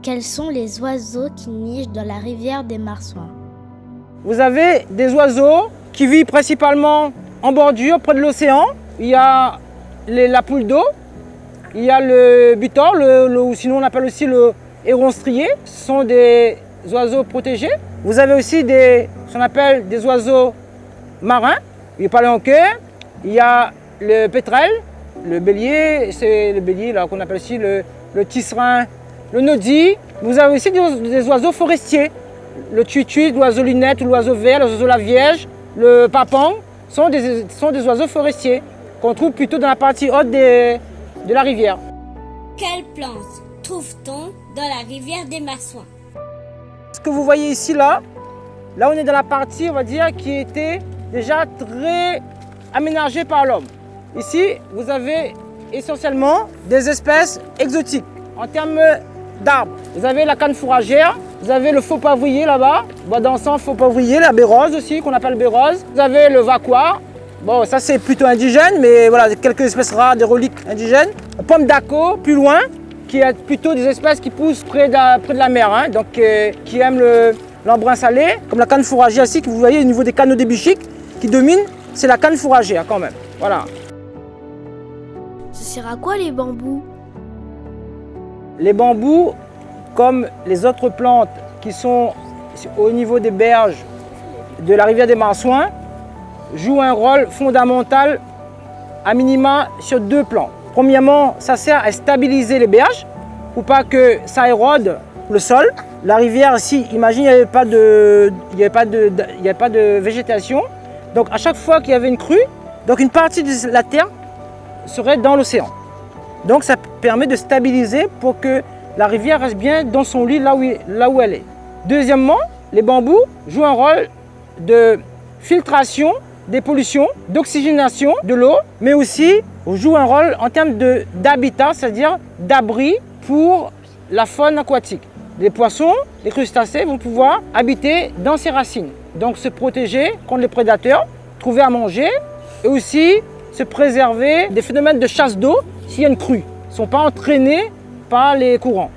Quels sont les oiseaux qui nichent dans la rivière des Marsouins? Vous avez des oiseaux qui vivent principalement en bordure, près de l'océan. Il y a la poule d'eau, il y a le butor, ou sinon on appelle aussi le héron strié. Ce sont des oiseaux protégés. Vous avez aussi ce qu'on appelle des oiseaux marins. Il y a le paléonqueur, il y a le pétrel, le bélier, c'est le bélier qu'on appelle aussi le tisserin, le nodie. Vous avez aussi des oiseaux forestiers. Le tuituit, l'oiseau lunette, l'oiseau vert, l'oiseau la vierge, le papang sont des oiseaux forestiers qu'on trouve plutôt dans la partie haute de la rivière. Quelles plantes trouve-t-on dans la rivière des Marsouins? Ce que vous voyez ici, là on est dans la partie, on va dire, qui était déjà très aménagée par l'homme. Ici, vous avez essentiellement des espèces exotiques en termes d'arbres. Vous avez la canne fourragère, vous avez le faux pavrier là-bas, bois d'encens, faux pavrier, la bérose aussi, qu'on appelle bérose. Vous avez le vacoir. Bon, ça c'est plutôt indigène, mais voilà, quelques espèces rares, des reliques indigènes. Pomme d'Aco, plus loin, qui est plutôt des espèces qui poussent près de la mer, hein, donc qui aiment l'embrun salé, comme la canne fourragère ici, que vous voyez au niveau des canaux d'ébichiques, qui domine, c'est la canne fourragère quand même. Voilà. Ça sert à quoi les bambous? Les bambous, comme les autres plantes qui sont au niveau des berges de la rivière des Marsouins, jouent un rôle fondamental à minima sur deux plans. Premièrement, ça sert à stabiliser les berges pour pas que ça érode le sol. La rivière ici, imagine, il n'y avait pas de végétation. Donc à chaque fois qu'il y avait une crue, donc une partie de la terre serait dans l'océan. Donc ça permet de stabiliser pour que la rivière reste bien dans son lit là où elle est. Deuxièmement, les bambous jouent un rôle de filtration des pollutions, d'oxygénation de l'eau, mais aussi jouent un rôle en termes d'habitat, c'est-à-dire d'abri pour la faune aquatique. Les poissons, les crustacés vont pouvoir habiter dans ces racines, donc se protéger contre les prédateurs, trouver à manger et aussi se préserver des phénomènes de chasse d'eau s'il y a une crue. Ils ne sont pas entraînés par les courants.